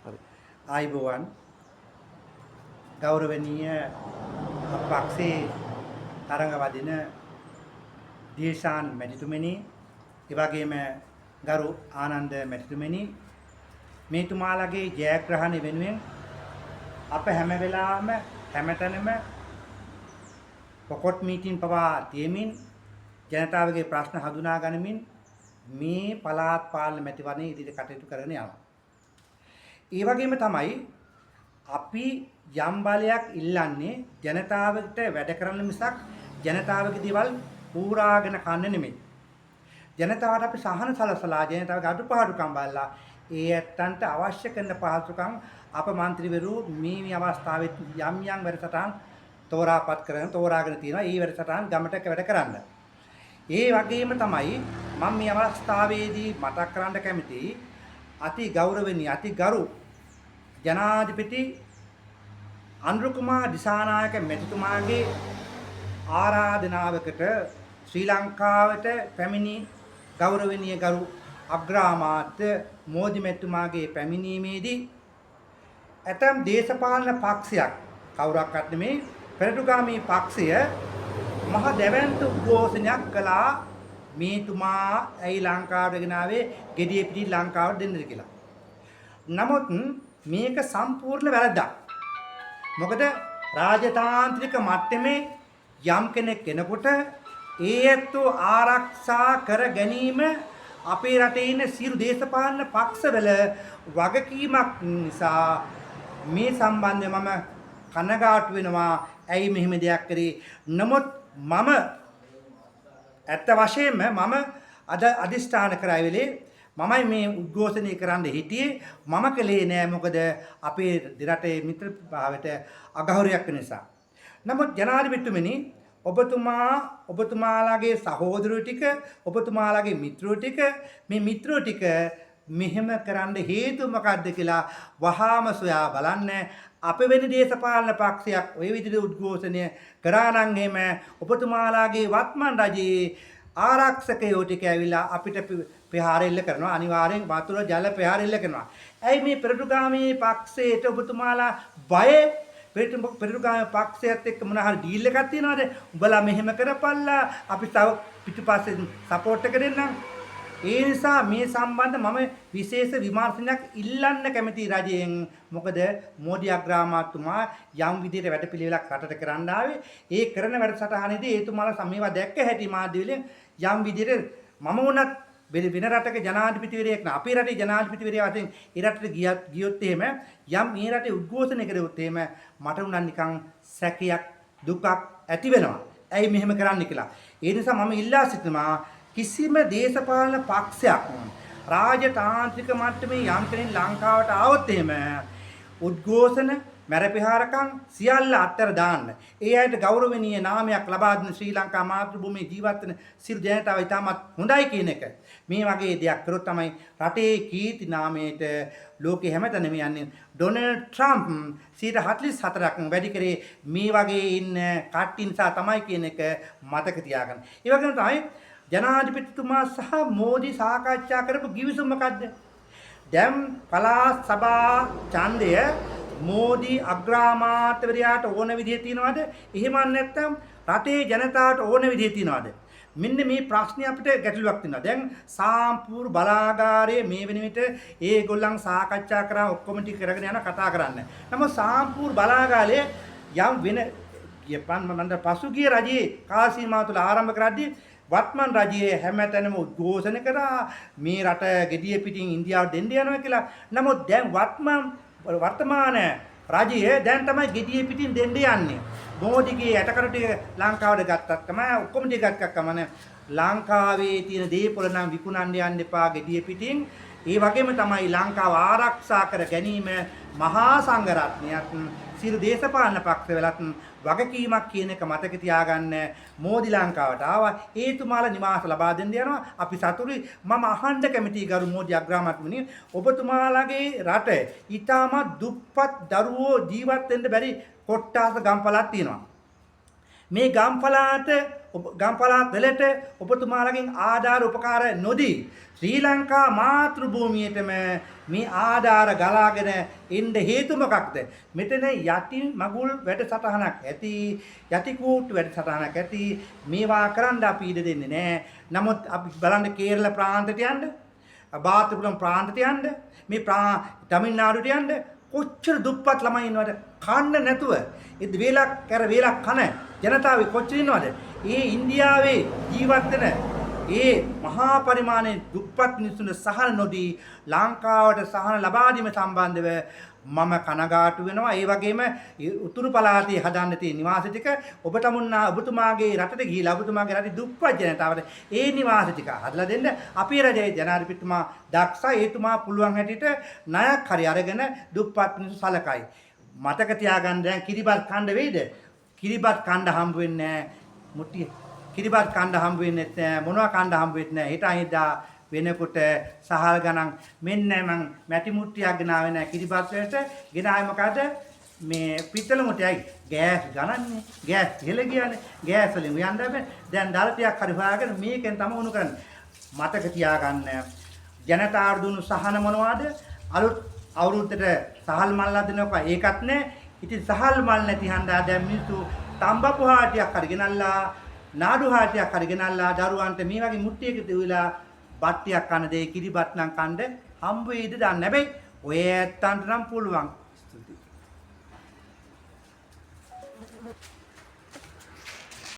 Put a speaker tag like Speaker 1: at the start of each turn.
Speaker 1: හරි.
Speaker 2: ආයිබෝවන් ගෞරවනීය පක්ෂේ තරඟ වදින දීශාන් මැතිතුමනි, ඒ වගේම ගරු ආනන්ද මැතිතුමනි, මේතුමාලගේ ජයග්‍රහණය වෙනුවෙන් අප හැම වෙලාවෙම හැමතැනම පොකොට් මීටින් පවා තියමින් ජනතාවගේ ප්‍රශ්න හඳුනා ගනිමින් මේ පළාත් පාලන මැතිවරණයේ ඉදිරියට කටයුතු කරගෙන යනවා. ඒ වගේම තමයි අපි යම් බලයක් ඉල්ලන්නේ ජනතාවට වැඩ කරන්න මිසක් ජනතාවගේ දේවල් පූරාගෙන කන්න නෙමෙයි. ජනතාවට අපි සහන සලසලා ජනතාවගේ අඩුපාඩුකම් බලලා ඒ ඇත්තන්ට අවශ්‍ය කරන පහසුකම් අප മന്ത്രിවරු මේ අවස්ථාවේ යම් යම් වැඩසටහන් තෝරාගෙන තියෙනවා. ඒ වැඩසටහන් ගමට වැඩ කරන්න. ඒ වගේම තමයි මම මේ අවස්ථාවේදී මතක් කරන්න කැමතියි අති ගෞරවනීය අති ගරු ජනාධිපති අනුර කුමාර දිසානායක මැතිතුමාගේ ආරාධනාවකට ශ්‍රී ලංකාවට පැමිණි ගෞරවනීය ගරු අග්‍රාමාත්‍ය මෝදි මැතිතුමාගේ පැමිණීමේදී ඇතම් දේශපාලන පක්ෂයක් කවුරක්වත් නෙමේ පෙරටුගාමී පක්ෂය මහ දැවැන්ත උද්ඝෝෂණයක් කළා මේතුමා ඇයි ලංකාවට ගෙනාවේ gediye piti ලංකාවට දෙන්නද කියලා. නමුත් මේක සම්පූර්ණ වැරද්දක්. මොකද රාජතාන්ත්‍රික මට්ටමේ යම් කෙනෙකුට ඒත්තු ආරක්ෂා කර ගැනීම අපේ රටේ ඉන්න සියලු දේශපාලන පක්ෂවල වගකීමක් නිසා මේ සම්බන්ධව මම කනගාටු වෙනවා. ඇයි මෙහෙම දෙයක් කරේ? නමුත් මම ඇත්ත වශයෙන්ම මම අද අදිෂ්ඨාන කරාවිලේ මමයි මේ උද්ඝෝෂණය කරන්න හිටියේ. මම කළේ නෑ මොකද අපේ රටේ මිත්‍ර භාවයට අගෞරවයක් නිසා. නමුත් ජනාධිපතිතුමනි ඔබතුමාලාගේ සහෝදරයෝ ටික ඔබතුමාලාගේ මිත්‍රයෝ ටික මේ මිත්‍රයෝ ටික මෙහෙම කරන්න හේතුව මොකක්ද කියලා වහාම සොයා බලන්න. අප වෙන දේශපාලන පක්ෂයක් ওই විදිහට උද්ඝෝෂණය කරා නම් එහෙම ඔබතුමාලාගේ වත්මන් රජයේ ආරක්ෂකයෝ ටික ඇවිල්ලා අපිට ප්‍රහාර එල්ල කරනවා. අනිවාර්යෙන් වතුර ජල ප්‍රහාර එල්ල කරනවා. ඇයි මේ පෙරටුගාමී පක්ෂයට ඔබතුමාලා බය? පෙරටුගාමී පක්ෂයත් එක්ක මොන හරි ඩීල් එකක් තියනවද? උඹලා මෙහෙම කරපල්ලා අපි තව පිටුපස්සෙන් සපෝට් එක දෙන්නම්. ඒ නිසා මේ සම්බන්ධ මම විශේෂ විමර්ශනයක් ඉල්ලන්න කැමති රජයෙන්. මොකද මෝඩි අග්‍රාමාත්‍යතුමා යම් විදිහට වැඩපිළිවෙලක් රටට කරන්න ආවේ. ඒ කරන වැඩසටහනේදී ඒතුමාලා සමේවා දැක්ක හැටි මාධ්‍යවලින් යම් විදිහට මම වුණත් වෙන රටක ජනාධිපතිවරයෙක් නා අපේ රටේ ජනාධිපතිවරයා වශයෙන් ඒ රටට ගියොත් එහෙම යම් මේ රටේ උද්ඝෝෂණය කරුවොත් එහෙම මට උනන් නිකන් සැකයක් දුකක් ඇති වෙනවා. ඇයි මෙහෙම කරන්න කියලා. ඒ නිසා මම ඉල්ලා සිටිනවා කිසිම දේශපාලන පක්ෂයක් රාජතාන්ත්‍රික මට්ටමේ යම් කෙනෙක් ලංකාවට ආවොත් එහෙම උද්ඝෝෂණ මැරපිහාරකම් සියල්ල අත්තර දාන්න. ඒ අයට ගෞරවනීය නාමයක් ලබා දෙන ශ්‍රී ලංකා මාතෘභූමියේ ජීවත් වෙන සියලු ජනතාව ඉතාමත් හොඳයි කියන එක. මේ වගේ දෙයක් කරොත් තමයි රටේ කීර්ති නාමයට ලෝකෙ හැමතැනම යන්නේ. ඩොනල්ඩ් ට්‍රම්ප් 44ක් වැඩි කරේ මේ වගේ ඉන්න කට්ටිය නිසා තමයි කියන එක මතක තියාගන්න. ඒ වගේම තමයි ජනාධිපතිතුමා සහ මෝදි සාකච්ඡා කරපු කිවිසුම මොකද්ද? දැන් පළාත් සභා ඡන්දය මෝදි අග්‍රාමාත්‍යවරයාට ඕන විදිහේ තියනවාද? එහෙම නැත්නම් රටේ ජනතාවට ඕන විදිහේ තියනවාද? මෙන්න මේ ප්‍රශ්නේ අපිට ගැටලුවක් තියෙනවා. දැන් සාම්පූර් බලාගාරයේ මේ වෙන විට ඒගොල්ලන් සාකච්ඡා කරා ඔක්කොම ටික කරගෙන යන කතා කරන්න. නමුත් සාම්පූර් බලාගාරයේ යම් වෙන පසුගිය රජයේ කාල සීමාව තුළ ආරම්භ කරද්දී වත්මන් රජයේ හැමතැනම උද්ඝෝෂණ කරා මේ රට gediye pitin ඉන්දියාවට දෙන්න යනවා කියලා. නමුත් දැන් වර්තමාන රජය දැන් තමයි gediye pitin දෙන්න යන්නේ. මෝදිගේ ඇටකරු ටික ලංකාවට ගත්තත් තමයි ඔක්කොම ටික ගත්තත් කමන ලංකාවේ තියෙන දේපොළ නම් විකුණන්න යන්න එපා gediye pitin. ඒ වගේම තමයි ලංකාව ආරක්ෂා කර ගැනීම මහා සංඝරත්නයත් සියලු දේශපාලන පක්ෂවලත් වගකීමක් කියන එක මතක තියාගන්න. මෝදි ලංකාවට ආවා. ඒතුමාලා නිවාස ලබා දෙන්න යනවා. අපි සතුටුයි. මම අහන්න කැමතියි ගරු මෝදි අග්‍රාමාත්‍යතුමනි, ඔබතුමාලාගේ රට ඊටමත් දුප්පත් දරුවෝ ජීවත් වෙන්න බැරි කොට්ටාස ගම්පලක් තියෙනවා. මේ ගම්පලාත් වලට ඔබතුමාලගෙන් ආධාර උපකාර නොදී ශ්‍රී ලංකා මාතෘ භූමියේටම මේ ආධාර ගලාගෙන එන්න හේතු මොකක්ද? මෙතන යටි මගුල් වැඩසටහනක් ඇති, යටි කූට්ටු වැඩසටහනක් ඇති. මේවා කරන්න අපි ඉඩ දෙන්නේ නැහැ. නමුත් අපි බලන්න කේරළ ප්‍රාන්තයට යන්න, බාතපුරම් ප්‍රාන්තයට යන්න, මේ තමිල්නාඩුවට යන්න කොච්චර දුප්පත් ළමයි ඉන්නවද? කන්න නැතුව වේලක් කන ජනතාව කොච්චර ඉන්නවද? ඒ ඉන්දියාවේ ජීවත් වෙන ඒ මහා පරිමාණයේ දුප්පත් මිනිසුන්ට සහන නොදී ලංකාවට සහන ලබා දීම සම්බන්ධව මම කනගාටු වෙනවා. ඒ වගේම උතුරු පළාතේ හදන්න තියෙන නිවාස ටික ඔබතුමාගේ රටට ගිහිලා ඔබතුමාගේ රටේ දුප්පත් ජනතාවට ඒ නිවාස ටික හදලා දෙන්න අපේ රජයේ ජනාධිපතිතුමා දක්ෂයි. ඒතුමා පුළුවන් හැටියට ණයක් හරි අරගෙන දුප්පත් මිනිස්සු සලකයි. මතක තියාගන්න දැන් කිරිබත් කන්න වෙයිද? කිරිබත් කන්න හම්බ වෙන්නේ නැහැ. මුට්ටිය කිරිබත් කන්න හම්බ වෙන්නේ නැහැ. මොනවා කන්න හම්බ වෙන්නේ නැහැ. හිට අහිදා වෙනකොට සහල් ගණන් මෙන්න මං මැටි මුට්ටියක් ගෙනාවේ නැහැ කිරිබත් වලට. ගෙනාවේ මොකද? මේ පිත්තල මුට්ටියයි ගෑස් ගණන්නේ. ගෑස් ඉහළ ගියානේ. ගෑස් වලින් උයන්න බෑ. දැන් දලටියක් හරි හොයාගෙන මේකෙන් තමයි උණු කරන්නේ. මතක තියාගන්න ජනතාවට දුන්නු සහන මොනවද? අලුත් අවුරුද්දට සහල් මල් අදිනවා ඒකත් නැහැ. ඉතින් සහල් මල් නැති හන්දා දැන් මිනිස්සු තම්බපු හාටියක් හරි ගෙනල්ලා නාඩු හාටියක් හරි ගෙනල්ලා දරුවන්ට මේ වගේ මුට්ටියක දෙවිලා බට්ටියක් කන දෙයි කිරිබත් නම් කන්න හම්බ වෙයිද දන්නේ නැබැයි ඔය ඇත්තන්ට නම් පුළුවන්. ස්තුතියි.